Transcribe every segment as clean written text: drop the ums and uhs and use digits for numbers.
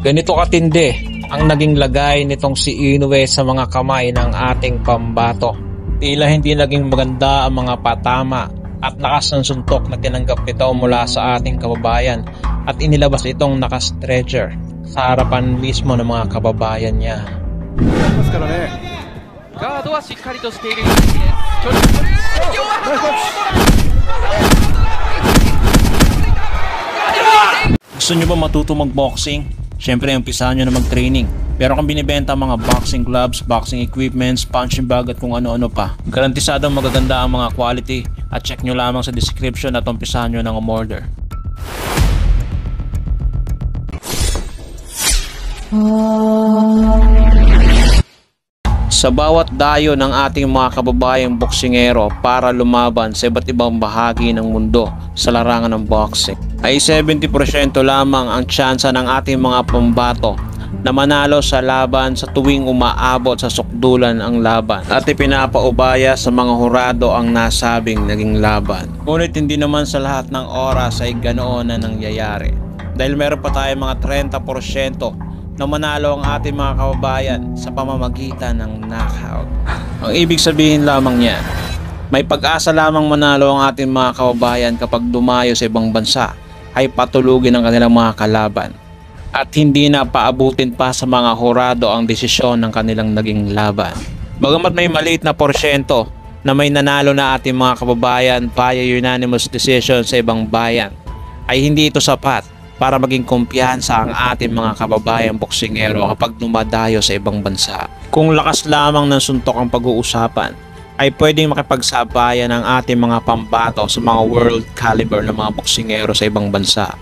Ganito katindi ang naging lagay nitong si Inoue sa mga kamay ng ating pambato. Tila hindi naging maganda ang mga patama at lakas ng suntok na tinanggap nito mula sa ating kababayan at inilabas itong naka-stretcher sa harapan mismo ng mga kababayan niya. Gusto nyo ba matuto mag-boxing? Siyempre, umpisahan nyo na mag-training. Pero kung binibenta ang mga boxing gloves, boxing equipments, punching bag at kung ano-ano pa, garantisadong magaganda ang mga quality at check nyo lamang sa description at umpisahan nyo ng umorder. Sa bawat dayo ng ating mga kababayang boksingero para lumaban sa iba't ibang bahagi ng mundo sa larangan ng boxing, ay 70% lamang ang tsansa ng ating mga pambato na manalo sa laban sa tuwing umaabot sa sukdulan ang laban at ipinapaubaya sa mga hurado ang nasabing naging laban. Ngunit hindi naman sa lahat ng oras ay ganoon na nangyayari, dahil meron pa tayong mga 30% na manalo ang ating mga kababayan sa pamamagitan ng knockout. Ang ibig sabihin lamang niyan, may pag-asa lamang manalo ang ating mga kababayan kapag dumayo sa ibang bansa ay patulugin ang kanilang mga kalaban at hindi na paabutin pa sa mga hurado ang desisyon ng kanilang naging laban. Bagamat may maliit na porsyento na may nanalo na ating mga kababayan via unanimous decision sa ibang bayan, ay hindi ito sapat para maging kumpiyansa ang ating mga kababayang boksingero kapag dumadayo sa ibang bansa. Kung lakas lamang ng suntok ang pag-uusapan, ay pwedeng makipagsabayan ang ating mga pambato sa mga world caliber na mga boksingero sa ibang bansa.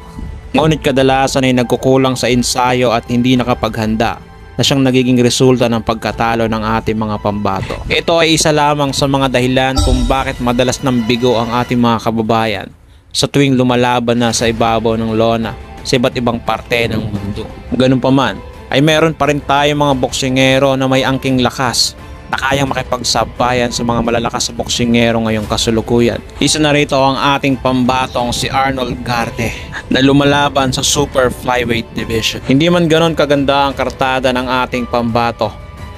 Ngunit kadalasan ay nagkukulang sa ensayo at hindi nakapaghanda na siyang nagiging resulta ng pagkatalo ng ating mga pambato. Ito ay isa lamang sa mga dahilan kung bakit madalas nang bigo ang ating mga kababayan sa tuwing lumalaban na sa ibabaw ng lona sa iba't ibang parte ng mundo. Ganun pa man, ay meron pa rin tayong mga boksingero na may angking lakas na kayang makipagsabayan sa mga malalakas sa boksingero ngayong kasalukuyan. Isa na rito ang ating pambatong si Arnold Garde na lumalaban sa super flyweight division. Hindi man ganon kaganda ang kartada ng ating pambato,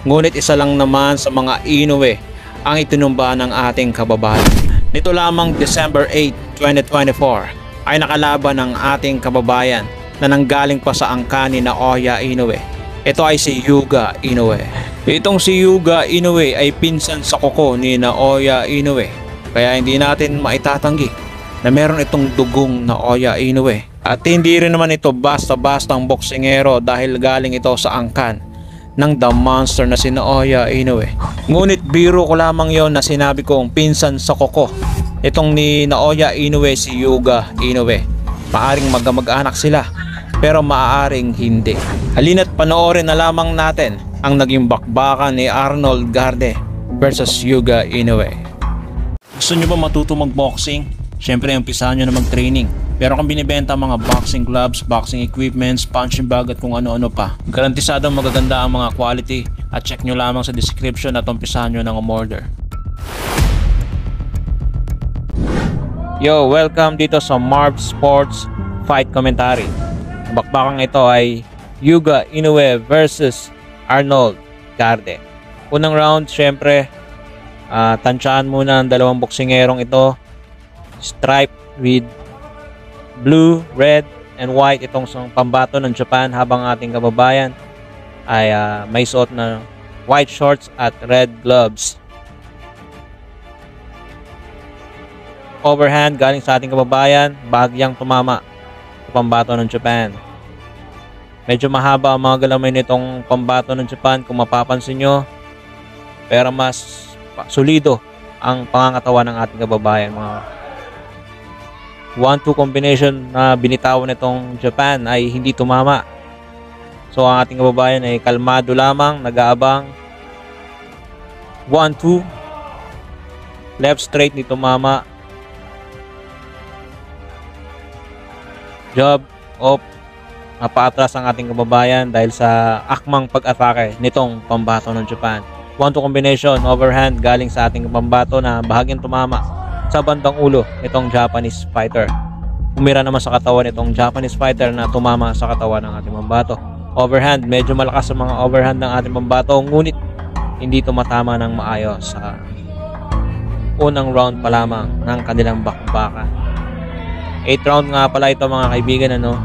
ngunit isa lang naman sa mga Inoue ang itinumba ng ating kababayan. Nito lamang December 8, 2024 ay nakalaban ng ating kababayan na nanggaling pa sa angka ni Naoya Inoue. Ito ay si Yuga Inoue. Itong si Yuga Inoue ay pinsan sa kuko ni Naoya Inoue, kaya hindi natin maitatanggi na meron itong dugong Naoya Inoue. At hindi rin naman ito basta-bastang boksingero dahil galing ito sa angkan ng The Monster na si Naoya Inoue. Ngunit biro ko lamang yon na sinabi kong pinsan sa kuko itong ni Naoya Inoue si Yuga Inoue. Maaring magkamag-anak sila, pero maaaring hindi. Halina't panoorin na lamang natin ang naging bakbakan ni Arnold Garde versus Yuga Inoue. Gusto nyo ba matuto mag-boxing? Siyempre, umpisahan nyo na mag-training. Pero kung binibenta ang mga boxing gloves, boxing equipments, punching bag at kung ano-ano pa, garantisadong magaganda ang mga quality at check nyo lamang sa description at umpisahan nyo ng umorder. Yo, welcome dito sa Marv Sports Fight Commentary. Ang bakbakang ito ay Yuga Inoue versus Arnold Garde. Unang round, syempre, tansyahan muna ang dalawang boksingerong ito. Stripe with blue, red, and white itong pambato ng Japan, habang ating kababayan ay may suot na white shorts at red gloves. Overhand galing sa ating kababayan, bahagyang tumama sa pambato ng Japan. Medyo mahaba ang mga galamay nitong pambato ng Japan kung mapapansin nyo, pero mas solido ang pangangatawan ng ating kababayan. Mga 1-2 combination na binitawan nitong Japan ay hindi tumama. So ang ating kababayan ay kalmado lamang, nag-aabang. 1-2, left straight ni tumama. Jab, up, paatras ang ating kababayan dahil sa akmang pag-atake nitong pambato ng Japan. 1-2 combination, overhand galing sa ating pambato na bahagyang tumama sa bandang ulo nitong Japanese fighter. Umira naman sa katawan nitong Japanese fighter na tumama sa katawan ng ating pambato. overhand. Medyo malakas sa mga overhand ng ating pambato, ngunit hindi tumatama ng maayos sa unang round pa lamang ng kanilang bakbakan. 8th round nga pala ito mga kaibigan, ano.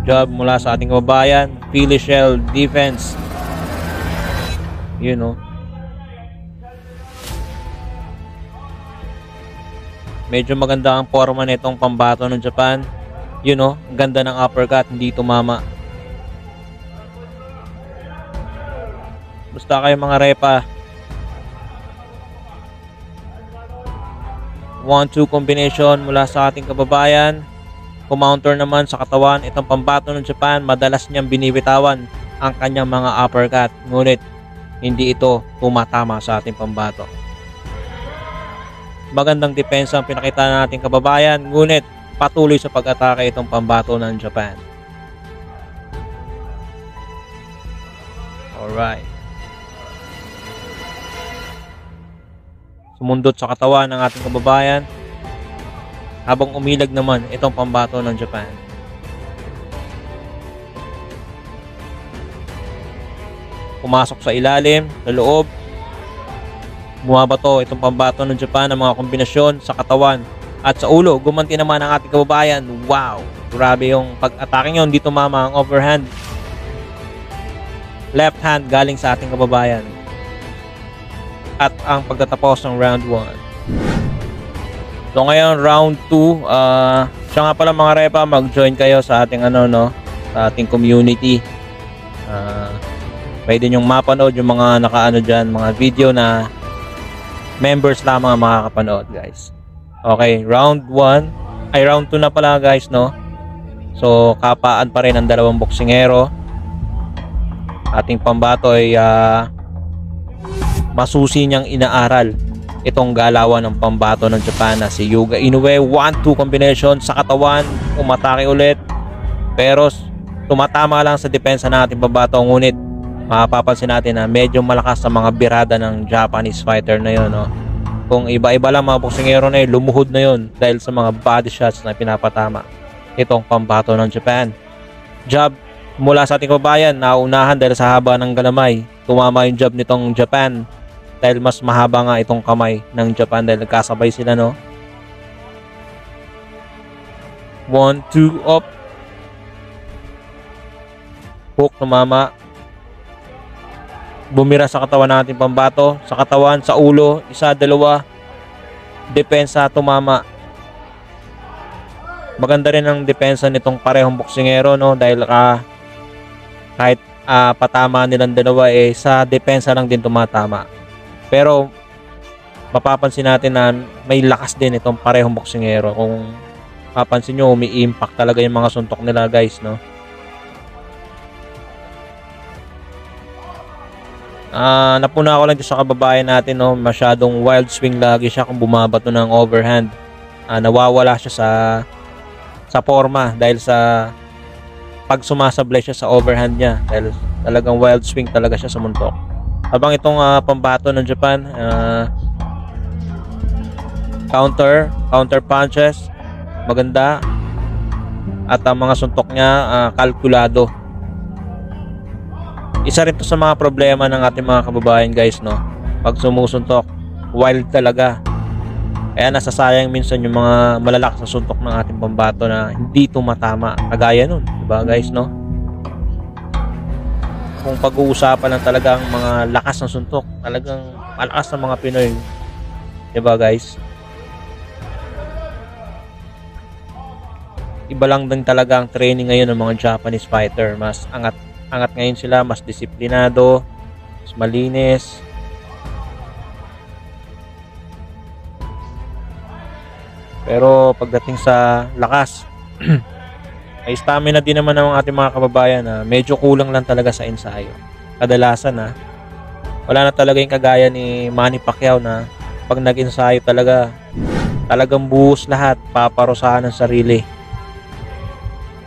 Job mula sa ating kababayan, Philly Shell defense. You know. Medyo maganda ang forma nitong pambato ng Japan. You know, ganda ng uppercut, hindi tumama. Basta kayo mga repa. 1-2 combination mula sa ating kababayan. Kumounter naman sa katawan itong pambato ng Japan. Madalas niyang binibitawan ang kanyang mga uppercut, ngunit hindi ito tumatama sa ating pambato. Magandang depensa ang pinakita ng ating kababayan, ngunit patuloy sa pag-atake itong pambato ng Japan. Alright. Sumundot sa katawan ng ating kababayan habang umilag naman itong pambato ng Japan. Pumasok sa ilalim, sa loob. Bumabato itong pambato ng Japan ng mga kombinasyon sa katawan at sa ulo. Gumanti naman ang ating kababayan. Wow! Grabe yung pag-atake nyo. Hindi tumama ang overhand. Left hand galing sa ating kababayan. At ang pagtatapos ng round 1. So ngayon round 2, siya nga pala mga repa, mag-join kayo sa ating sa ating community. Pwede nyong mapanood yung mga nakaano dyan, mga video na members lamang ang makakapanood, guys. Okay, round 1, ay round 2 na pala, guys, no? So kapaan pa rin ang dalawang boksingero. Ating pambato ay masusi niyang inaaral itong galawan ng pambato ng Japan na si Yuga Inoue. 1-2 combination sa katawan, umatake ulit, pero tumatama lang sa depensa ng ating pambato, ngunit mapapansin natin na medyo malakas sa mga birada ng Japanese fighter na yun, no? Kung iba-iba lang mga boksingero na yun, lumuhod na yun dahil sa mga body shots na pinapatama itong pambato ng Japan. Jab mula sa ating kababayan, naunahan dahil sa haba ng galamay. Tumama yung jab nitong Japan dahil mas mahaba nga itong kamay ng Japan dahil nagkasabay sila, no? 1-2 up. Hook, tumama. Bumira sa katawan natin pambato, sa katawan, sa ulo, isa, dalawa. Depensa, tumama. Maganda rin ang depensa nitong parehong boksingero, no? Dahil kahit patama nilang dalawa, sa depensa lang din tumatama. Pero mapapansin natin na may lakas din itong parehong boksingero. Kung mapapansin nyo, umi-impact talaga yung mga suntok nila, guys, no? Napuna ko lang dito sa kababayan natin, no? Masyadong wild swing lagi siya kung bumabato ng overhand. Nawawala siya sa forma dahil sa pag sumasablay siya sa overhand niya, dahil talagang wild swing talaga siya sa muntok. Habang itong pambato ng Japan, counter punches, maganda, at ang mga suntok niya kalkulado. Isa rin to sa mga problema ng ating mga kababayan, guys, no? Pag sumusuntok, wild talaga. Kaya nasasayang minsan yung mga malalakas na suntok ng ating pambato na hindi tumatama. Kagaya nun, diba, guys, no? Kung pag-uusapan lang talagang mga lakas ng suntok, talagang malakas ng mga Pinoy, diba, guys? Iba lang din talaga ang training ngayon ng mga Japanese fighter. Mas angat ngayon sila, mas disiplinado, mas malinis. Pero pagdating sa lakas, ay stamina din naman ng ating mga kababayan na medyo kulang lang talaga sa ensayo. Kadalasan wala na talaga yung kagaya ni Manny Pacquiao na pag nag-ensayo talagang buhos lahat, paparusahan ng sarili.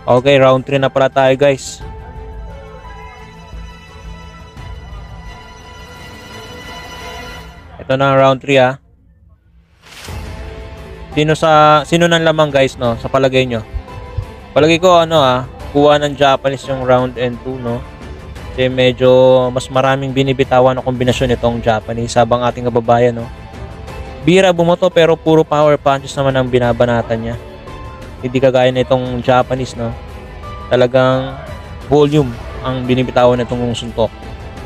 Okay, round 3 na pala tayo, guys. Ito na ang round 3, Sino nang lamang guys, no? Sa palagay nyo? Palagay ko kuha ng Japanese yung round and 2, no? Kasi medyo mas maraming binibitawan na kombinasyon itong Japanese habang ating kababayan, no? Bira bumoto pero puro power punches naman ang binabanatan niya. Hindi kagaya nitong Japanese, no? Talagang volume ang binibitawan nitong suntok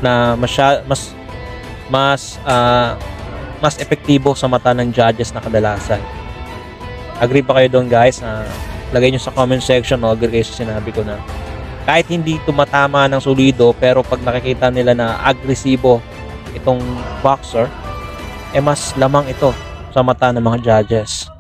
na mas epektibo sa mata ng judges na kadalasan. Agree ba kayo doon guys? Lagay nyo sa comment section, no? Agree kayo sa sinabi ko na kahit hindi tumatama ng solido pero pag nakikita nila na agresibo itong boxer, mas lamang ito sa mata ng mga judges.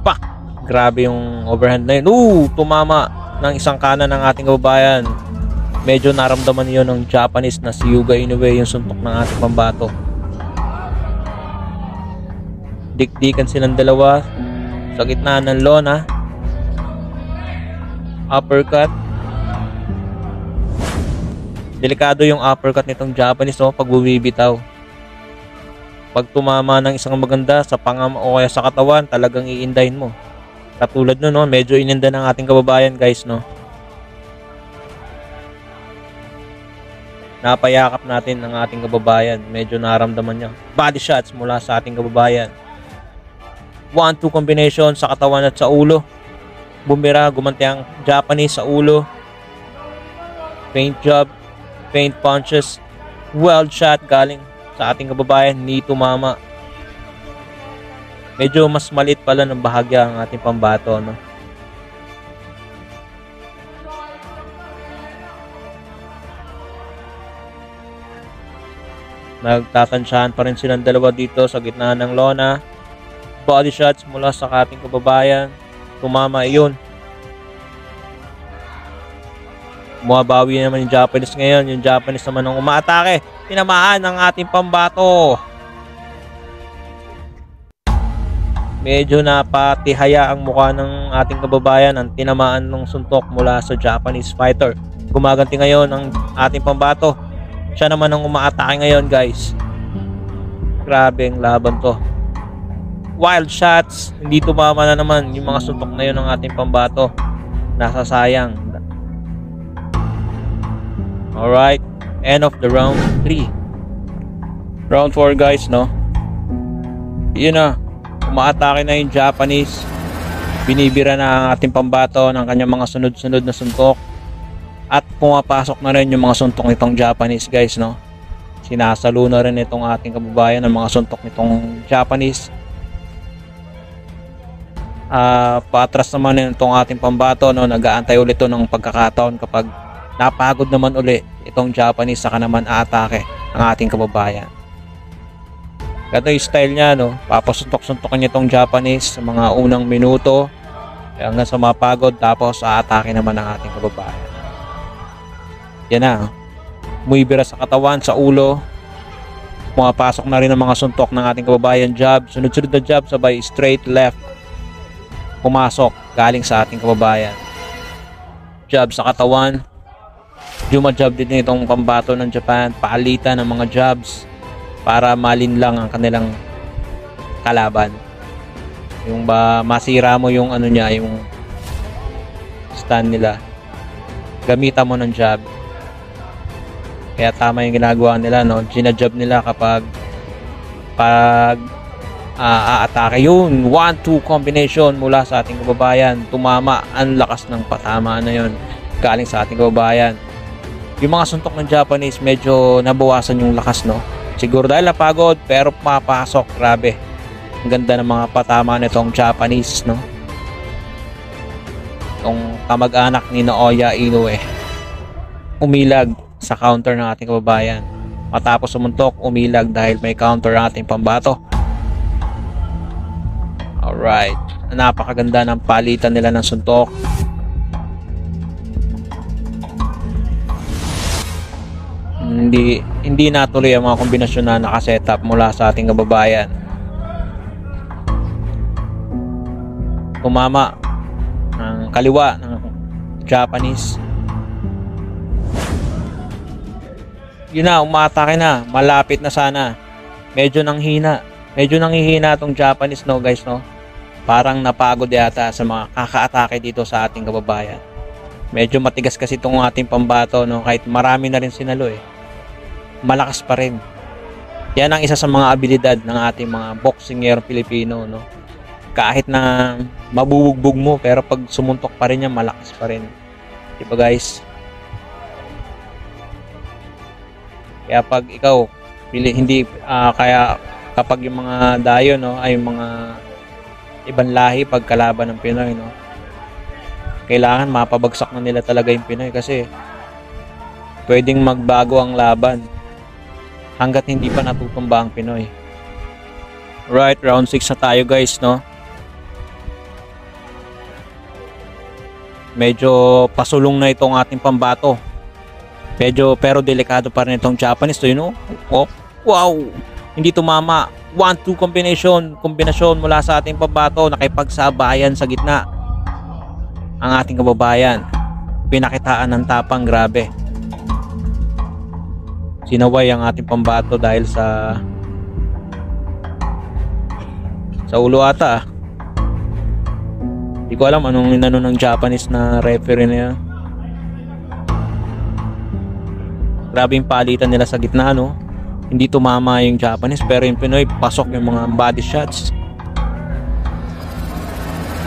Pak! Grabe yung overhand na yun. Tumama ng isang kanan ng ating kababayan. Medyo naramdaman niyo ng Japanese na si Yuga Inoue yung suntok ng ating pambato. Dikdikan silang dalawa sa gitna ng lona. Uppercut. Delikado yung uppercut nitong Japanese, pag bumibitaw. Pag tumama ng isang maganda sa pangama o kaya sa katawan, talagang iindahin mo. Katulad no, medyo ininda ng ating kababayan guys, no. Napayakap natin ang ating kababayan. Medyo naramdaman niya. Body shots mula sa ating kababayan. 1-2 combination sa katawan at sa ulo. Bumira, gumanti ang Japanese sa ulo. Feint job, feint punches. Wild shot galing sa ating kababayan. Ni tumama. Medyo mas maliit pala ng bahagya ang ating pambato, no? Nagtatansyahan pa rin silang dalawa dito sa gitna ng lona. Body shots mula sa ating kababayan. Tumama iyon. Bumabawi naman yung Japanese ngayon. Yung Japanese naman ang umaatake. Tinamaan ng ating pambato. Medyo napatihaya ang mukha ng ating kababayan ang tinamaan ng suntok mula sa Japanese fighter. Gumaganti ngayon ang ating pambato. Siya naman ang umaatake ngayon guys. Grabe ang laban to. Wild shots. Hindi tumama na naman yung mga suntok na yun ng ating pambato. Nasasayang. Alright. End of the round 3. Round 4 guys, no? Yun na. Umaatake na yung Japanese. Binibira na ang ating pambato ng kanyang mga sunod-sunod na suntok. At pumapasok na rin yung mga suntok nitong Japanese guys, no? Sinasalo na rin itong ating kababayan ng mga suntok nitong Japanese. Paatras naman itong ating pambato, no? Nag-aantay ulit ito ng pagkakataon kapag napagod naman uli itong Japanese, saka naman aatake ang ating kababayan. Ganito yung style niya, no? Papasuntok-suntokan niya itong Japanese sa mga unang minuto hanggang sa mapagod, tapos aatake naman ang ating kababayan. Yan na. Bumibira sa katawan, sa ulo. Pumapasok na rin ang mga suntok ng ating kababayan. Jab, sunod-sunod na jab, sabay straight left. Pumasok galing sa ating kababayan. Jab sa katawan. Jumajab din itong pambato ng Japan. Paalitan ng mga jabs para malinlang ang kanilang kalaban. Yung ba masira mo yung ano niya, yung stand nila. Gamitan mo ng jab. Kaya tama yung ginagawa nila, no? Ginajab nila kapag aatake yun. 1-2 combination mula sa ating kababayan. Tumama. Ang lakas ng patama na yun galing sa ating kababayan. Yung mga suntok ng Japanese medyo nabawasan yung lakas, no? Siguro dahil napagod, pero papasok. Grabe. Ang ganda ng mga patama nitong Japanese, no? Itong kamag-anak ni Naoya Inoue. Umilag sa counter ng ating kababayan. Matapos sumuntok, umilag dahil may counter ang ating pambato. Alright. Napakaganda ng palitan nila ng suntok. Hindi natuloy ang mga kombinasyon na nakasetup mula sa ating kababayan. Tumama ng kaliwa ng Japanese. Yun na, umatake na. Malapit na sana. Medyo nanghina. Medyo nanghihina tong Japanese, no guys, no? Parang napagod yata sa mga kaka-atake dito sa ating kababayan. Medyo matigas kasi itong ating pambato, no? Kahit marami na rin sinalo eh. Malakas pa rin. Yan ang isa sa mga abilidad ng ating mga boksingero Pilipino, no? Kahit na mabubugbog mo, pero pag sumuntok pa rin yan, malakas pa rin. Diba guys? Kaya pag ikaw, kaya kapag yung mga dayo, no, ay mga ibang lahi pagkalaban ng Pinoy, no, kailangan mapabagsak na nila talaga yung Pinoy kasi pwedeng magbago ang laban hanggat hindi pa natutumba ang Pinoy. Right, round 6 na tayo guys, no. Medyo pasulong na itong ating pambato. Pero delikado pa rin itong Japanese to, you know? Oh, wow! Hindi tumama. 1-2 kombinasyon mula sa ating pambato. Nakipagsabayan sa gitna. Ang ating kababayan. Pinakitaan ng tapang, grabe. Sinaway ang ating pambato dahil sa ulo ata. Hindi ko alam anong inano ng Japanese na referee na yan. Grabe yung palitan nila sa gitna, no? Hindi tumama yung Japanese, pero yung Pinoy, pasok yung mga body shots.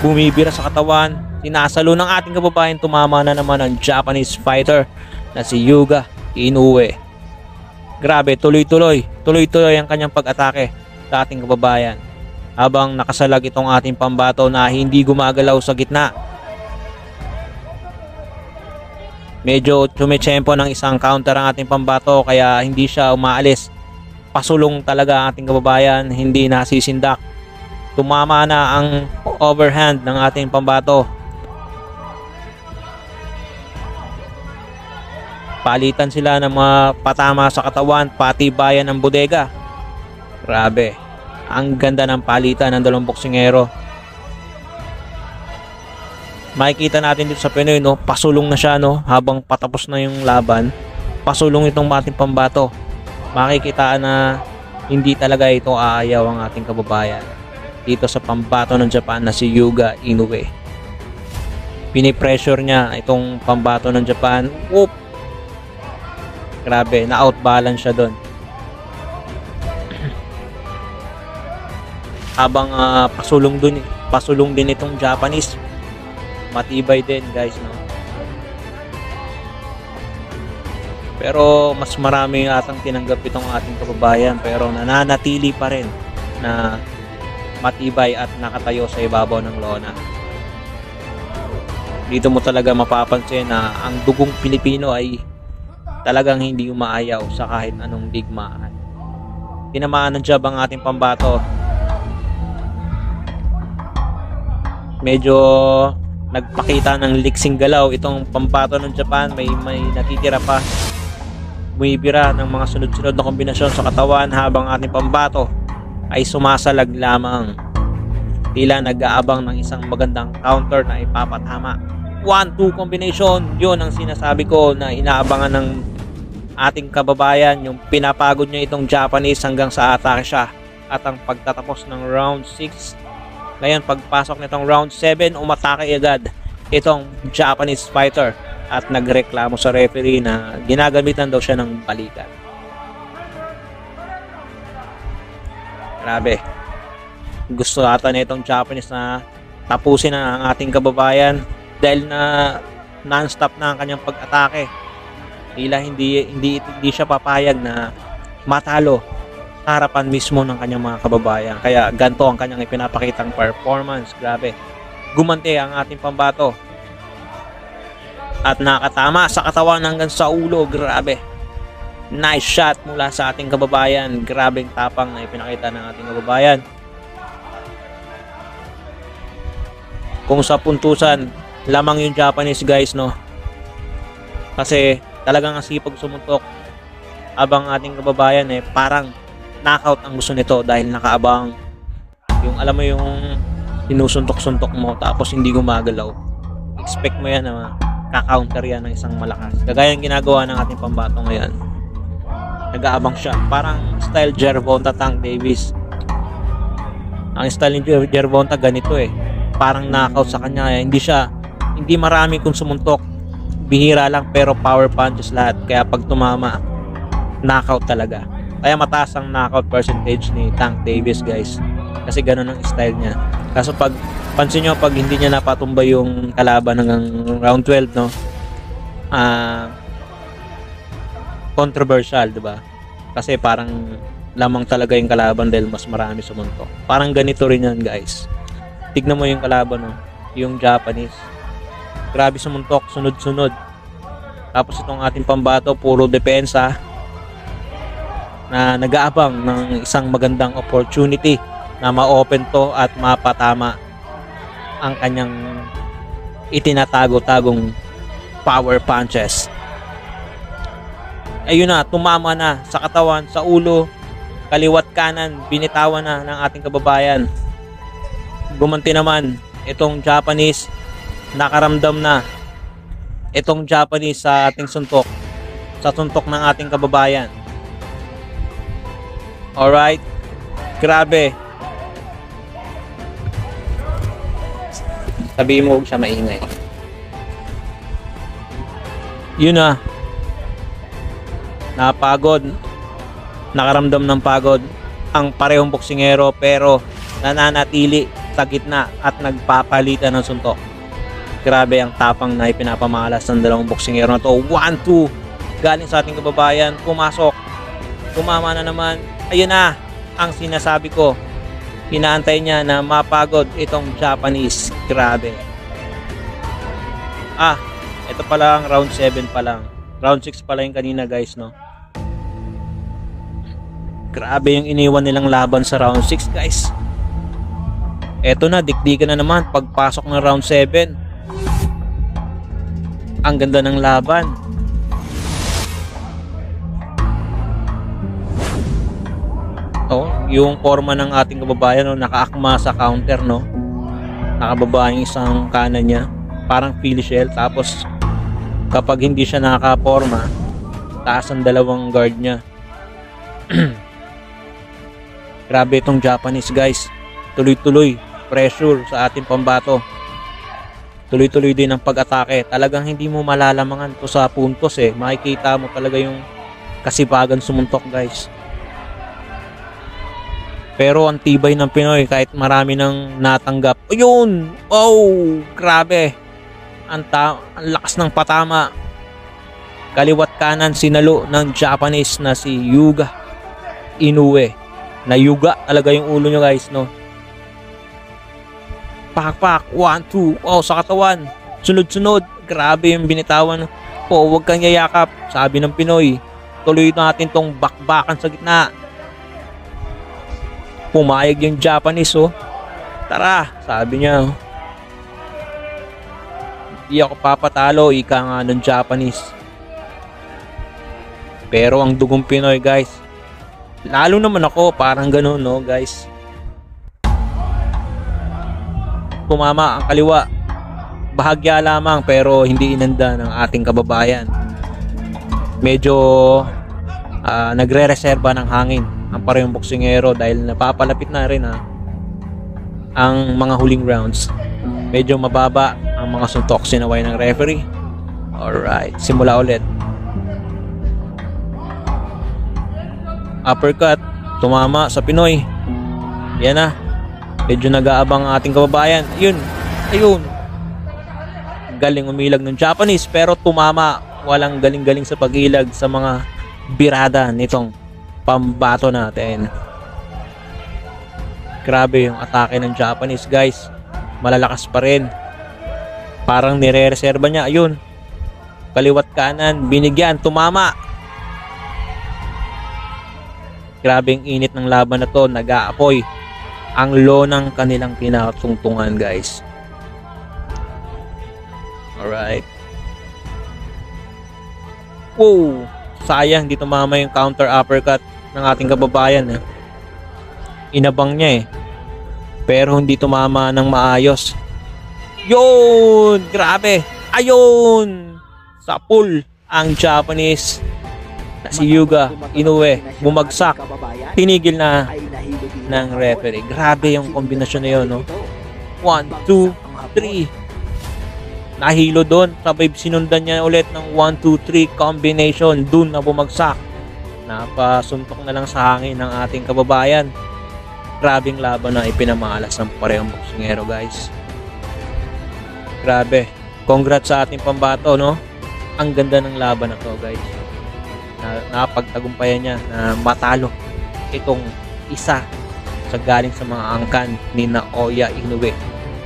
Bumibira sa katawan. Sinasalo ng ating kababayan. Tumama na naman ang Japanese fighter na si Yuga Inoue. Grabe, tuloy-tuloy ang kanyang pag-atake sa ating kababayan. Habang nakasalag itong ating pambato na hindi gumagalaw sa gitna. Medyo tumitsempo ng isang counter ang ating pambato kaya hindi siya umaalis. Pasulong talaga ang ating kababayan, hindi nasisindak. Tumama na ang overhand ng ating pambato. Palitan sila ng mga patama sa katawan, patibayan ng bodega. Grabe. Ang ganda ng palitan ng dalawang boksingero. Makikita natin dito sa Pinoy, no, pasulong na siya, no, habang patapos na yung laban. Pasulong itong ating pambato. Makikita na hindi talaga ito aayaw ang ating kababayan dito sa pambato ng Japan na si Yuga Inoue. Pinipressure niya itong pambato ng Japan. Whoop! Grabe, na-outbalance siya doon. Habang pasulong din itong Japanese. Matibay din guys, no. Pero mas marami atang tinanggap itong ating kababayan, pero nananatili pa rin na matibay at nakatayo sa ibabaw ng lona. Dito mo talaga mapapansin na ang dugong Pilipino ay talagang hindi umaayaw sa kahit anong digmaan. Tinamaan ng jab ang ating pambato. Medyo nagpakita ng liksing galaw itong pambato ng Japan. May natitira pa. Bumibira ng mga sunod-sunod na kombinasyon sa katawan habang ating pambato ay sumasalag lamang. Tila nag-aabang ng isang magandang counter na ipapatama. 1-2 combination, yun ang sinasabi ko na inaabangan ng ating kababayan. Yung pinapagod niya itong Japanese hanggang sa atake siya. At ang pagtatapos ng round 6, ngayon pagpasok nitong round 7, umatake agad itong Japanese fighter at nagreklamo sa referee na ginagamitan daw siya ng balikan. Grabe. Gusto ata nitong Japanese na tapusin na ang ating kababayan dahil na non-stop na ang kanyang pag-atake. Tila hindi siya papayag na matalo harapan mismo ng kanyang mga kababayan. Kaya ganito ang kanyang ipinapakitang performance. Grabe. Gumante ang ating pambato. At nakatama sa katawan hanggang sa ulo. Grabe. Nice shot mula sa ating kababayan. Grabeng tapang na ipinakita ng ating kababayan. Kung sa puntusan, lamang yung Japanese guys, no? Kasi talagang ang sipag sumuntok. Abang ating kababayan parang knockout ang gusto nito dahil nakaabang. Yung alam mo yung sinusuntok-suntok mo tapos hindi gumagalaw. Expect mo yan na kaka-counter yan ng isang malakas. Kagaya ng ginagawa ng ating pambato ngayon. Nag-aabang siya. Parang style Gervonta Tank Davis. Ang style ni Gervonta ganito eh. Parang knockout sa kanya. Hindi marami kung sumuntok. Bihira lang pero power punches lahat. Kaya pag tumama, knockout talaga. Kaya mataas ang knockout percentage ni Tank Davis, guys. Kasi ganun ang style niya. Kaso pag pansin nyo, pag hindi niya napatumba yung kalaban hanggang round 12, no? Controversial, 'di ba? Kasi parang lamang talaga yung kalaban dahil mas marami sumuntok. Parang ganito rin yan, guys. Tignan mo yung kalaban, no? Yung Japanese. Grabe sumuntok, sunod-sunod. Tapos itong ating pambato, puro depensa na nag-aabang ng isang magandang opportunity na ma-open to at mapatama ang kanyang itinatago-tagong power punches. Ayun na, tumama na sa katawan, sa ulo, kaliwat kanan, binitawan na ng ating kababayan. Gumanti naman itong Japanese, nakaramdam na itong Japanese sa ating suntok, sa suntok ng ating kababayan. Alright, grabe. Sabihin mo huwag siya maingay. Yun na, napagod, nakaramdam ng pagod ang parehong boksingero pero nananatili sa gitna at nagpapalitan ng suntok. Grabe ang tapang na ipinapamalas ng dalawang boksingero na to. 1-2 galing sa ating kababayan, pumasok, tumama na naman. Ayun na ang sinasabi ko, inaantay niya na mapagod itong Japanese. Grabe. Ito pa lang, round 7 pa lang. Round 6 pala yung kanina, guys, no? Grabe yung iniwan nilang laban sa round 6, guys. Eto na, dikdikan na naman pagpasok ng round 7. Ang ganda ng laban. Yung forma ng ating kababayan, no, nakaakma sa counter, no? Nakababa yung isang kanan niya. Parang Philly shell. Tapos kapag hindi siya nakaporma, taas ang dalawang guard niya. Grabe itong Japanese, guys. Tuloy-tuloy pressure sa ating pambato. Tuloy-tuloy din ang pag-atake. Talagang hindi mo malalamangan to sa puntos eh. Makikita mo talaga yung kasipagan sumuntok, guys. Pero ang tibay ng Pinoy kahit marami nang natanggap. Ayun! Oh! Grabe! Ang lakas ng patama. Kaliwat kanan sinalo ng Japanese na si Yuga Inoue. Nayuga talaga yung ulo nyo, guys, no? Pak-pak, 1-2. Oh, sa katawan. Sunod-sunod. Grabe yung binitawan. Oh, huwag kang yayakap. Sabi ng Pinoy. Tuloy natin tong bakbakan sa gitna. Pumayag yung Japanese, oh. Tara, sabi niya. Hindi ako papatalo, ika nga ng Japanese. Pero ang dugong Pinoy, guys, lalo naman ako, parang gano'n, no, guys. Tumama ang kaliwa. Bahagya lamang pero hindi inanda ng ating kababayan. Medyo nagre-reserba ng hangin ang parehong boksingero dahil napapalapit na rin ang mga huling rounds. Medyo mababa ang mga suntok sinaway ng referee. Alright, simula ulit. Uppercut, tumama sa Pinoy. Yan na. Medyo nag-aabang ang ating kababayan. Ayun. Galing umilag ng Japanese pero tumama. Walang galing-galing sa pag-ilag sa mga birada nitong pambato natin. Grabe yung atake ng Japanese, guys. Malalakas pa rin. Parang nire-reserva niya. Ayun. Kaliwat kanan, binigyan, tumama. Grabe yung init ng laban na to. Nag-aapoy ang low ng kanilang kinatungtungan, guys. Alright. Wow. Sayang, di tumama yung counter uppercut ng ating kababayan. Inabang niya eh. Pero hindi tumama ng maayos. Yun! Grabe! Ayun! Sa pool ang Japanese. na si Yuga Inoue bumagsak. Tinigil na ng referee. Grabe yung kombinasyon na yun, no? 1, 2, 3. Nahilo doon. Sabay sinundan niya ulit ng 1, 2, 3 combination. Doon na bumagsak. Napasuntok na lang sa hangin ng ating kababayan. Grabing laban na ipinamalas ng parehong boksingero, guys. Grabe. Congrats sa ating pambato, no? Ang ganda ng laban na to, guys. Napagtagumpayan niya na matalo itong isa sa galing sa mga angkan ni Naoya Inoue.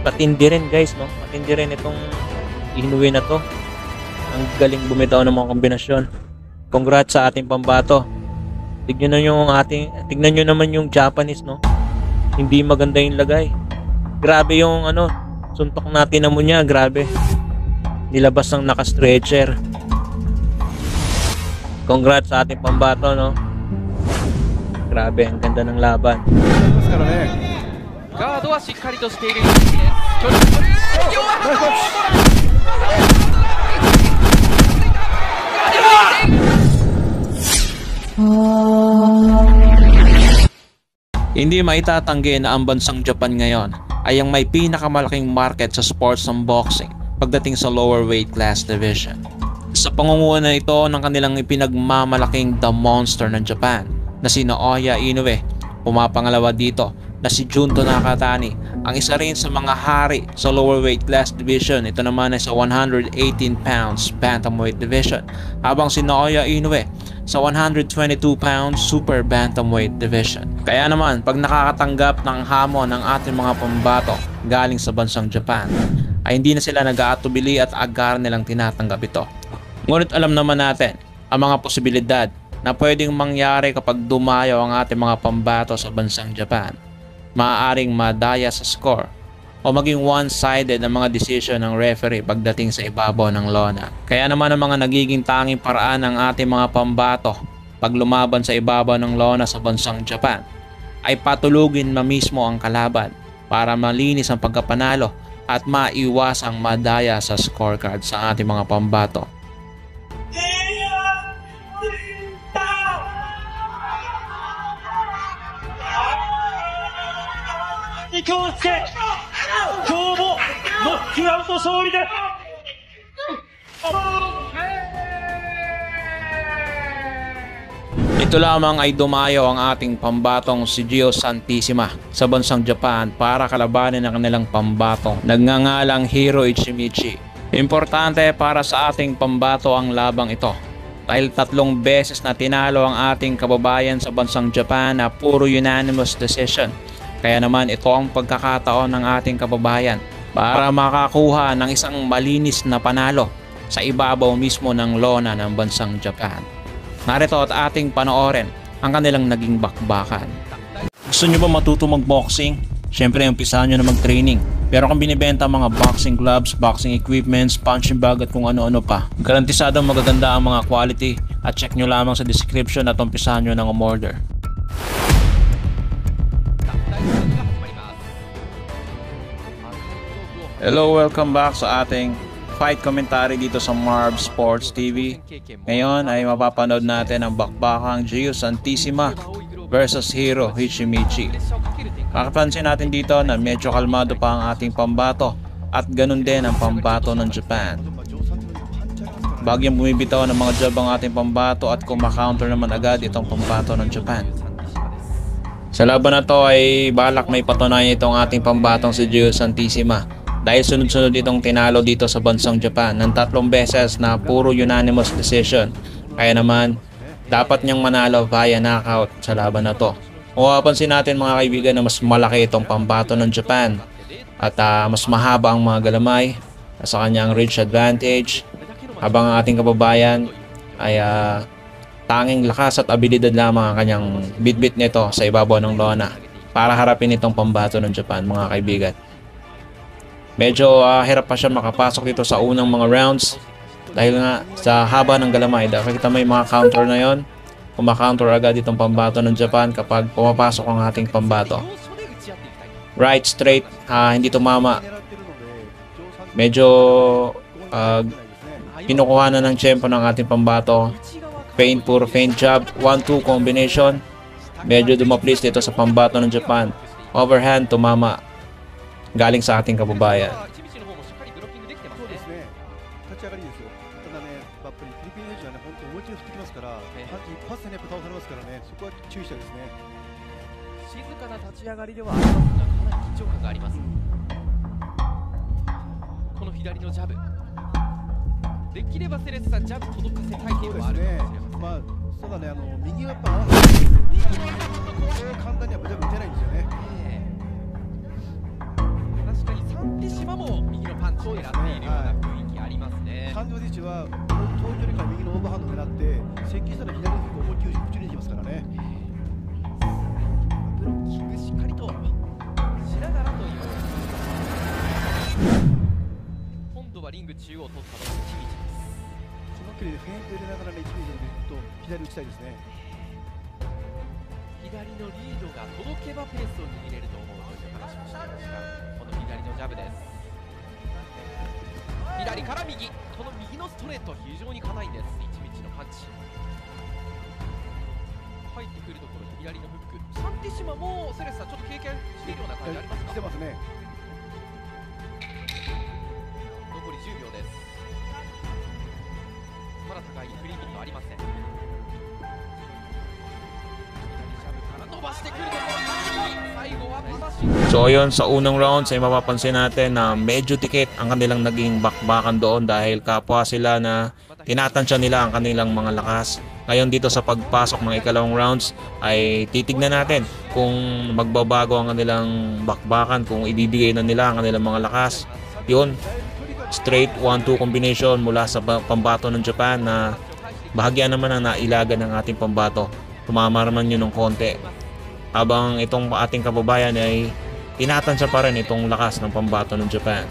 Patindi rin, guys, no? Patindi rin itong Inoue na to. Ang galing bumitaw ng mga kombinasyon. Congrats sa ating pambato. Tignan nyo naman yung Japanese, no? Hindi maganda yung lagay. Grabe yung suntok natin na mo niya, grabe. Nilabas ng naka-stretcher. Congrats sa ating pambato, no? Grabe, ang ganda ng laban. ガードはしっかりとしている。距離Hindi maitatanggi na ang bansang Japan ngayon ay ang may pinakamalaking market sa sports ng boxing pagdating sa lower weight class division. Sa pangunguna ito ng kanilang ipinagmamalaking The Monster ng Japan na si Naoya Inoue, pumapangalawa dito na si Junto Nakatani, ang isa rin sa mga hari sa lower weight class division. Ito naman ay sa 118 pounds bantamweight division, habang si Naoya Inoue sa 122 pounds super bantamweight division. Kaya naman, pag nakakatanggap ng hamon ng ating mga pambato galing sa bansang Japan, ay hindi na sila nag-aatubili at agar nilang tinatanggap ito. Ngunit alam naman natin ang mga posibilidad na pwedeng mangyari kapag dumayo ang ating mga pambato sa bansang Japan. Maaaring madaya sa score o maging one-sided ang mga desisyon ng referee pagdating sa ibabaw ng lona. Kaya naman ang mga nagiging tanging paraan ng ating mga pambato pag lumaban sa ibabaw ng lona sa bansang Japan ay patulugin mismo ang kalaban para malinis ang pagkapanalo at maiwasang madaya sa scorecard sa ating mga pambato. Ito lamang ay dumayo ang ating pambatong si Gio Santissima sa bansang Japan para kalabanin ang kanilang pambatong nagngangalang Hiro Ichimichi. Importante para sa ating pambato ang labang ito dahil 3 beses na tinalo ang ating kababayan sa bansang Japan na puro unanimous decision. Kaya naman ito ang pagkakataon ng ating kababayan para makakuha ng isang malinis na panalo sa ibabaw mismo ng lona ng bansang Japan. Narito at ating panoorin ang kanilang naging bakbakan. Gusto nyo ba matuto mag-boxing? Siyempre, umpisahan nyo na mag-training. Pero kung binibenta ang mga boxing gloves, boxing equipments, punching bag at kung ano-ano pa, garantisadong magaganda ang mga quality at check nyo lamang sa description at umpisahan nyo ng umorder. Hello, welcome back sa ating fight commentary dito sa Marv Sports TV. Ngayon ay mapapanood natin ang bakbakang Gio Santissima versus Hiro Ichimichi. Kakapansin natin dito na medyo kalmado pa ang ating pambato at ganun din ang pambato ng Japan. Bagyang bumibitaw ng mga jab ang ating pambato at kumakaunter naman agad itong pambato ng Japan. Sa laban na to ay balak may patunayan itong ating pambatong si Gio Santissima dahil sunod-sunod itong tinalo dito sa bansang Japan ng 3 beses na puro unanimous decision. Kaya naman dapat niyang manalo via knockout sa laban na to. Kung mapapansin natin mga kaibigan na mas malaki itong pambato ng Japan at mas mahaba ang mga galamay sa kanyang reach advantage, habang ang ating kababayan ay tanging lakas at abilidad lamang ang kanyang bit-bit nito sa ibabaw ng lona para harapin itong pambato ng Japan, mga kaibigan. Medyo hirap pa siya makapasok dito sa unang mga rounds dahil nga sa haba ng galamay. Dahil kita may mga counter na yon, kumaka-counter agad itong pambato ng Japan kapag pumapasok ang ating pambato. Right, straight, hindi tumama. Medyo pinukuha na ng tiyempo ng ating pambato Feint, puro feint jab, 1-2 combination. Medyo dumaplis dito sa pambato ng Japan. Overhand, tumama. Galing sa ating kababayan. 一道の方もしっかりブロッキングできてますね。そうですね。立ち上がりですよ。ただね、やっぱりフィリピン選手はね、本当思い切り振ってきますから、パンチ一発でね、やっぱ倒されますからね、そこは注意したいですね。静かな立ち上がりではありますが、かなり緊張感があります。この左のジャブ。できればセレスさん、ジャブ届かせたいというのはあるかもしれません。まあ、そうだね、右はやっぱ合わせて、右はそう簡単にはジャブ打てないんですよね。確かにサンティシマも右のパンチを狙っているような雰囲気ありますね。感情選手は遠い距離から右のオーバーハンドを狙って接近したら左のフックを思いっきり打ちに行きますからね。ブロッキングしっかりとしながらという。今度はリング中央を取ったのが一道です。この距離でフェイント入れながらね、一塁でずっと左打ちたいですね。左のリードが届けばペースを握れると思うという話もしていました。この左のジャブです。左から右、この右のストレート非常に硬いんです。一道のパンチ入ってくるところに左のフック。サンティシマもセレスさんちょっと経験しているような感じありますか？してますね。残り10秒です。まだ高いフリーミットありません。左ジャブから伸ばしてくるところ、最後はパタシ。 So ayun, sa unang rounds ay mapapansin natin na medyo dikit ang kanilang naging bakbakan doon dahil kapwa sila na tinatansya nila ang kanilang mga lakas. Ngayon dito sa pagpasok ng ikalawang rounds ay titignan natin kung magbabago ang kanilang bakbakan, kung ibibigay na nila ang kanilang mga lakas. Yun, straight 1-2 combination mula sa pambato ng Japan na bahagyan naman ang nailaga ng ating pambato. Tumama naman yun ng konti. Habang itong ating kababayan ay tinatansya pa rin itong lakas ng pambato ng Japan.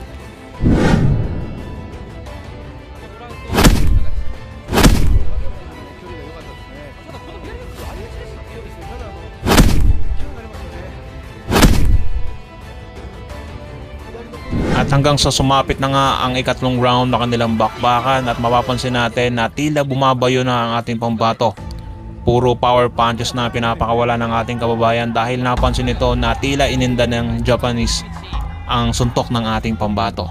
At hanggang sa sumapit na nga ang ikatlong round na kanilang bakbakan at mapapansin natin na tila bumabayo na ang ating pambato. Puro power punches na pinapakawala ng ating kababayan dahil napansin nito na tila ininda ng Japanese ang suntok ng ating pambato.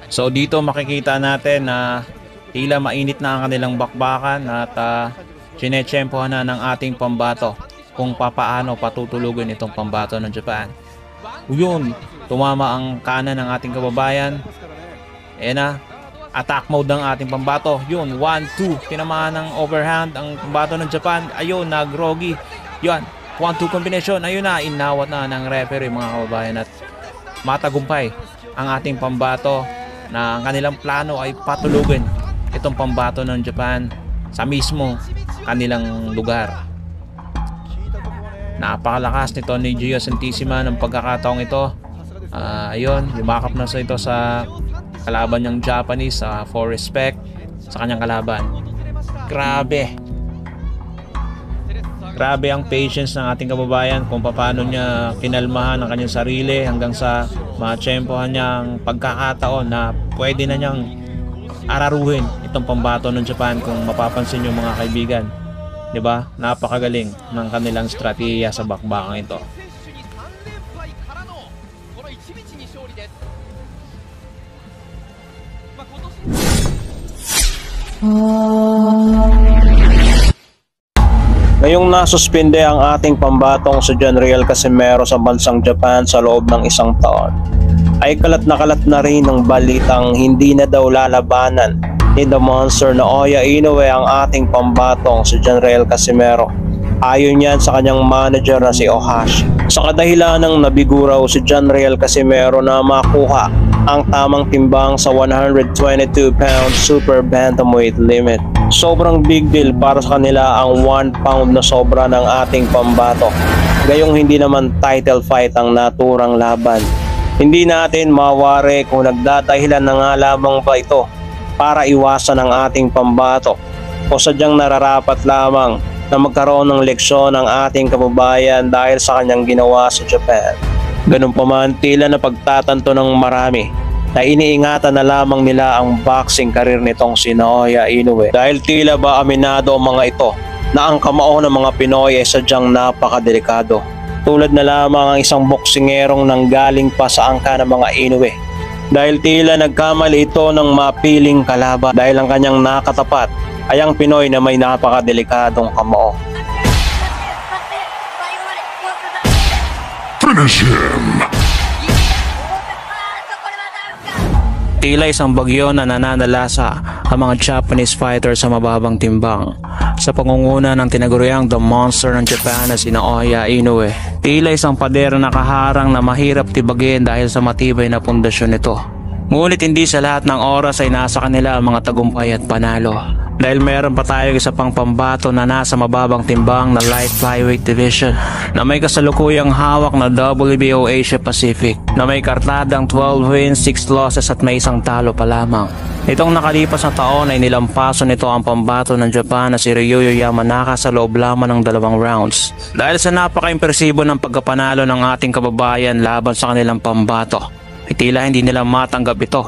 So dito makikita natin na tila mainit na ang kanilang bakbakan at chinechempohan na ng ating pambato kung papaano patutulugin itong pambato ng Japan. Yun, tumama ang kanan ng ating kababayan. Ayan na, attack mode ng ating pambato. Yun, 1-2, tinamaan ng overhand ang pambato ng Japan. Ayun, nagrogi. Yun, 1-2 combination. Ayun na, inawat na ng referee mga kababayan at matagumpay ang ating pambato na ang kanilang plano ay patulugin itong pambato ng Japan sa mismo kanilang lugar. Napakalakas nito ni Gio Santissima ng pagkakataong ito. Ayun, yumakap na sa ito sa kalaban niyang Japanese for respect sa kanyang kalaban. Grabe ang patience ng ating kababayan kung paano niya kinalmahan ang kanyang sarili hanggang sa matsempohan niya ang pagkakataon na pwede na niyang araruhin itong pambato ng Japan kung mapapansin niyo mga kaibigan. 'Di ba? Napakagaling ng kanilang strategiya sa bakbakan ito. Ngayong nasuspinde ang ating pambatong si Janriel Casimero sa bansang Japan sa loob ng 1 taon, ay kalat na rin ng balitang hindi na daw lalabanan ni The Monster na Oya Inoue ang ating pambatong si Janriel Casimero. Ayon yan sa kanyang manager na si Ohashi. Sa kadahilan ng nabiguraw si Janriel Casimero na makuha ang tamang timbang sa 122 pound super bantamweight limit. Sobrang big deal para sa kanila ang 1 pound na sobra ng ating pambato. Gayong hindi naman title fight ang naturang laban. Hindi natin mawari kung nagdadahilan na nga lamang ba ito para iwasan ang ating pambato o sadyang nararapat lamang na magkaroon ng leksyon ang ating kababayan dahil sa kanyang ginawa sa Japan. Ganun pa man, tila na pagtatanto ng marami na iniingatan na lamang nila ang boxing career nitong si Naoya Inoue dahil tila ba aminado ang mga ito na ang kamao ng mga Pinoy ay sadyang napakadelikado. Tulad na lamang ang isang boksingerong nanggaling pa sa angka ng mga Inoue dahil tila nagkamali ito ng mapiling kalaban dahil ang kanyang nakatapat ay ang Pinoy na may napakadelikadong kamao. Finish him! Tila isang bagyo na nananalasa ang mga Japanese fighter sa mababang timbang sa pangunguna ng tinaguriang The Monster ng Japan na si Naoya Inoue. Tila isang pader na kaharang na mahirap tibagin dahil sa matibay na pundasyon nito. Ngunit hindi sa lahat ng oras ay nasa kanila ang mga tagumpay at panalo. Dahil meron pa tayong isa pang pambato na nasa mababang timbang na light flyweight division na may kasalukuyang hawak na WBO Asia Pacific na may kartadang 12 wins, 6 losses at may 1 talo pa lamang. Itong nakalipas na taon ay nilampaso nito ang pambato ng Japan na si Ryoyo Yamanaka sa loob lamang ng 2 rounds. Dahil sa napaka-impresibo ng pagkapanalo ng ating kababayan laban sa kanilang pambato, ay tila hindi nila matanggap ito.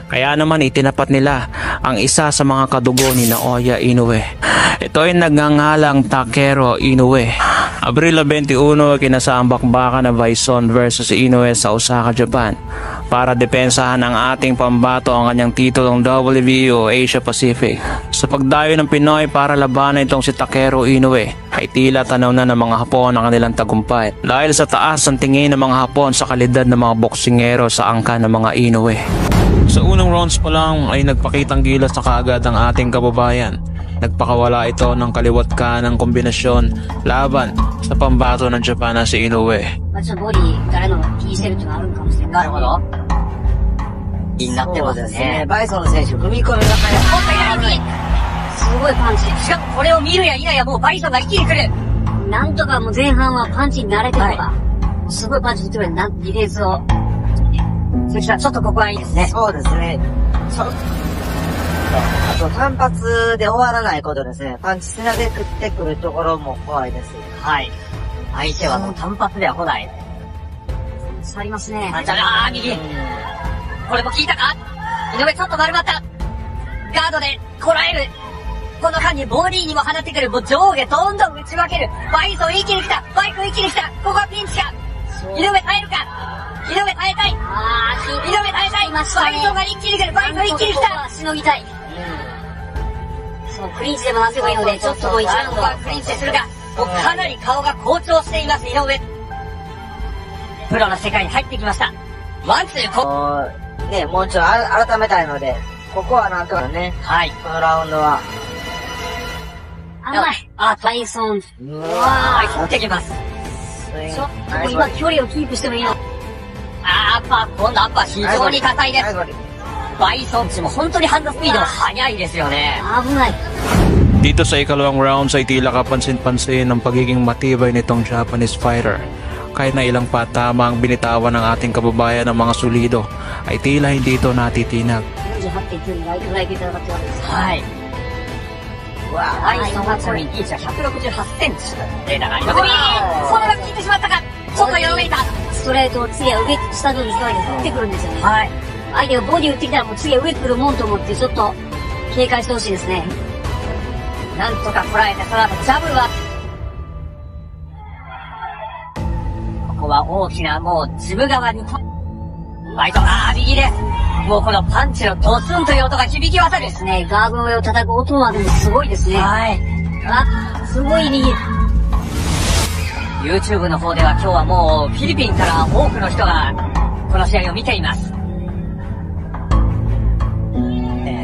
Kaya naman itinapat nila ang isa sa mga kadugo ni Naoya Inoue. Ito ay nagngangalang Takeru Inoue. Abril 21, kinasang bakbakan na Bison versus Inoue sa Osaka, Japan para depensahan ang ating pambato ang kanyang titulong WBO Asia Pacific. Sa pagdayo ng Pinoy para labanan itong si Takeru Inoue ay tila tanaw na ng mga Hapon ang kanilang tagumpay dahil sa taas ang tingin ng mga Hapon sa kalidad ng mga boksingero sa angka ng mga Inoue. Sa unang rounds pa lang ay nagpakitang gilas na kaagad ang ating kababayan. Nagpakawala ito ng kaliwat kanang kombinasyon laban sa pambato ng Japan na si Inoue. なるほど。になってますね。バイソン選手、踏み込みが早い。もっと左に。すごいパンチ。しかもこれを見るや否やもうバイソンが一気に来る。なんとかもう前半はパンチに慣れてるから。すごいパンチ打ってくる。ディフェンスを。そしたらちょっとここはいいですね。そうですね。あと単発で終わらないことですね。パンチ砂で食ってくるところも怖いです。はい。相手はもう単発では来ない。触りますね。右。これも効いたか？井上ちょっと丸まった。ガードでこらえる。この間にボディにも放ってくる。もう上下どんどん打ち分ける。バイソン一気に来た。バイク一気に来た。ここはピンチか。井上耐えるか。井上耐えたい。井上耐えたい。バイソンが一気に来る。バイソン一気に来た。しのぎたい。そう、クリンチでもなせばいいので、ちょっともう一番はクリンチでするが、もうかなり顔が好調しています、井上。プロの世界に入ってきました。ワンツー、ね、もうちょっと改めたいので、ここはなんとかね、はい、このラウンドは。甘い。バイソン。バイソン打ってきます。ちょっと今距離をキープしてもいいの。アッパー、今度アッパー非常に硬いです。バイソンチも本当にハンドスピード速いですよね。危ない。Dito sa ikalawang rounds ay tila kapansin-pansin ang pagiging matibay nitong Japanese fighter. Kahit na ilang patama ang binitawan ng ating kababayan ng mga sulido, ay tila hindi ito natitinag. 48.9 ライトフライでいただってわけです。はい。バイソンはちなみにリーチは168センチ。データがあります。そのまま効いてしまったか。ちょっと弱めいた。ストレートを次は上、下の左に振ってくるんですよね。はい。相手がボディ打ってきたらもう次は上来るもんと思ってちょっと警戒してほしいですね。なんとかこらえて、その後ジャブルはここは大きなもうジム側にバイト右でもうこのパンチのドスンという音が響き渡るですね。ガードの上を叩く音はでもすごいですね。はい。すごい右。YouTube の方では今日はもうフィリピンから多くの人がこの試合を見ています。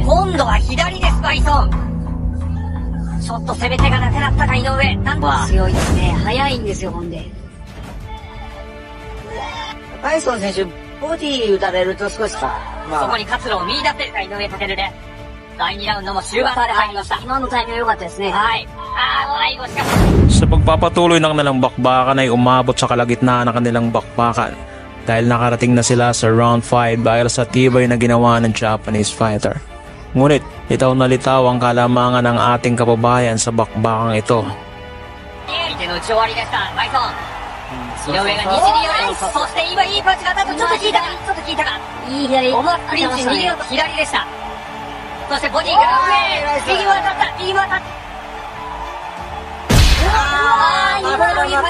今度は左です、バイソン。ちょっと攻め手がなくなったか、井上。なんと強いですね。速いんですよ、ほんで。バイソン選手、ボディ打たれると少しそこに活路を見出せるか、井上翔で。第2ラウンドも終盤まで入りました。今のタイミング良かったですね。はい。最後しかし。Sa pagpapatuloy ng kanilang bakbakan ay umabot sa kalagitnaan ng kanilang bakbakan dahil nakarating na sila sa round 5 dahil sa tibay na ginawa ng Japanese fighter. Ngunit litaw na litaw ang kalamangan ng ating kababayan sa bakbakang ito. 相手の打ち終わりでした、バイソン。井上が西に寄る。そして今いいパンチが当たった。ちょっと効いたか、ちょっと効いたか。いい左。思わずクリンチ逃げようと左でした。そしてボディから上。右も当たった、右も当たった。今のいいパン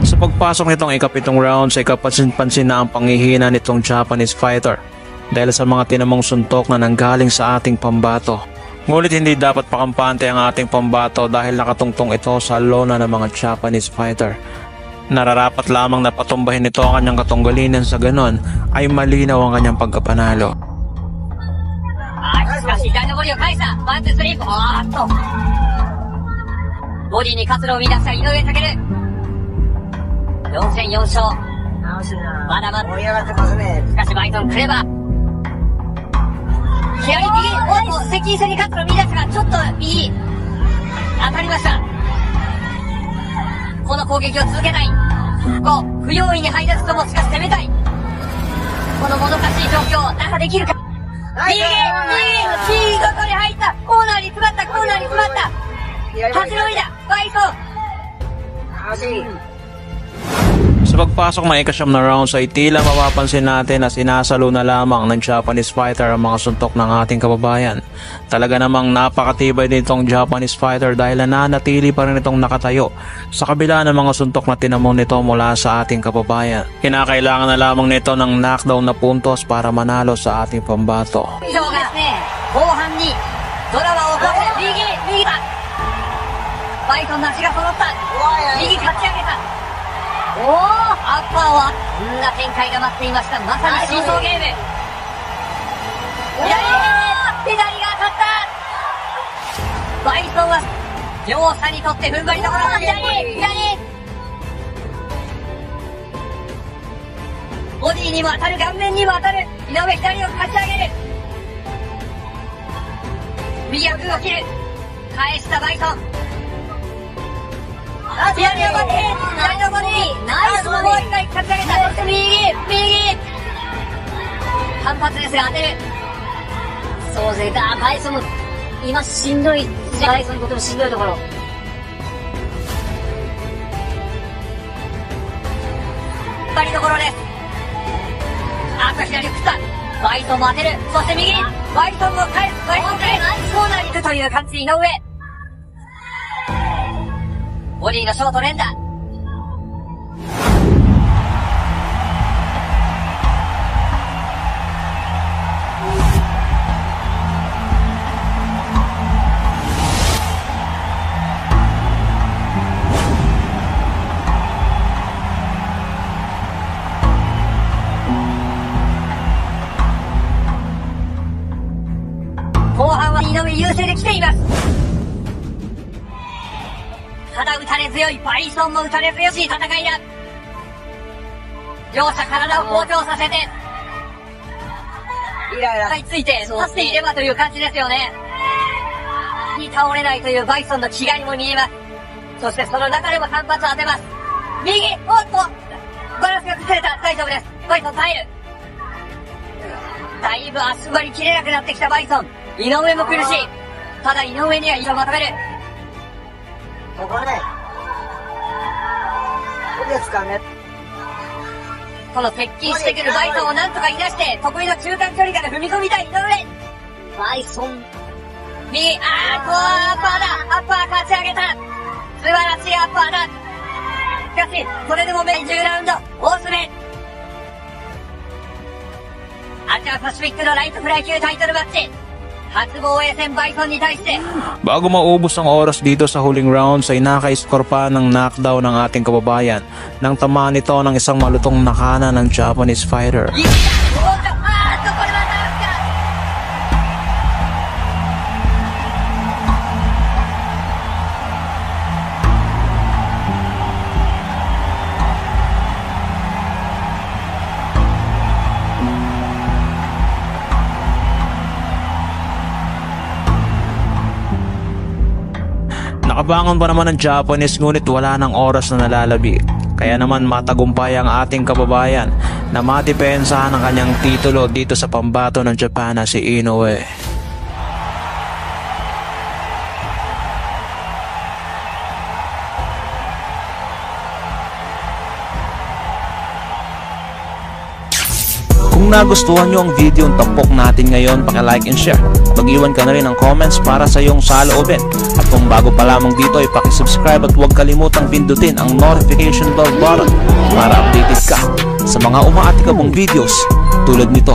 チ。Sa pagpasok nitong ikapitong round sa ikapansin-pansin na ang panghihina nitong Japanese fighter dahil sa mga tinamong suntok na nanggaling sa ating pambato. Ngunit hindi dapat pakampante ang ating pambato dahil nakatungtong ito sa lona ng mga Japanese fighter. Nararapat lamang na patumbahin nito ang kanyang katunggalin sa ganon ay malinaw ang kanyang pagkapanalo. しかし左のボディを返した。ワンツースリー。ボディに活路を見出した井上翔。4戦4勝。まだまだ盛り上がってますね。しかしバイソンクレバー。左右。接近戦に活路を見出したが、ちょっと右。当たりました。この攻撃を続けたい。不用意に入らずともしかし攻めたい。このもどかしい状況、なんかできるか。右、どこに入った。コーナーに詰まった、コーナーに詰まった。立ち乗りだ、バイソン。Sa pagpasok ng ikasyam na rounds ay tila mapapansin natin na sinasalo na lamang ng Japanese fighter ang mga suntok ng ating kababayan. Talaga namang napakatibay din itong Japanese fighter dahil nananatili pa rin itong nakatayo sa kabila ng mga suntok na tinamon nito mula sa ating kababayan. Kinakailangan na lamang nito ng knockdown na puntos para manalo sa ating pambato.アッパーはこんな展開が待っていました。まさにシーソーゲーム。左が当たった。バイソンは両者にとって踏ん張りどころ。左ボディにも当たる、顔面にも当たる。井上左をかち上げる。右奥を切る。返したバイソン。左のボディ、ナイスもう一回かち上げた。そして右反発ですが当てる。そうですね、バイソンも今しんどい。バイソンにとってもしんどいところ。引っ張りどころです。左を食った。バイソンも当てる。そして右、バイソンも返す。コーナーに行くという感じ。井上ボディのショート連打。後半は井上優勢で来ています。ただ打たれ強い、バイソンも打たれ強しい戦いだ。両者体を好調させてイライラについて立っていればという感じですよね。に倒れないというバイソンの気概も見えます。そしてその中でも反発を当てます。右、おっとバランスが崩れた。大丈夫です。バイソン耐える。だいぶ足張り切れなくなってきたバイソン。井上も苦しい。ただ井上には意をまとめる。ここね。どうですかね。この接近してくるバイソンをなんとかいなして得意の中間距離から踏み込みたい井上。バイソン右、アッパーだ。アッパー勝ち上げた。素晴らしいアッパーだ。しかしそれでも10ラウンド大詰め。アジアパシフィックのライトフライ級タイトルマッチ。初防衛戦バイソンに対して、 Bago maubos ang oras dito sa huling rounds ay naka-score pa ng knockdown ng ating kababayan nang tamaan ito ng isang malutong nakana ng Japanese fighter. いった、おっと、あーっと、これはなんすか。 Nakabangon pa naman ang Japanese ngunit wala ng oras na nalalabi. Kaya naman matagumpay ang ating kababayan na madepensahan ang kanyang titulo dito sa pambato ng Japan na si Inoue. Kung nagustuhan nyo ang video ng tampok natin ngayon, paki-like and share. Mag-iwan ka na rin ng comments para sa iyong saloobin. At kung bago pa lamang dito ay paki-subscribe at huwag kalimutang pindutin ang notification bell button para updated ka sa mga umaatikabong videos tulad nito.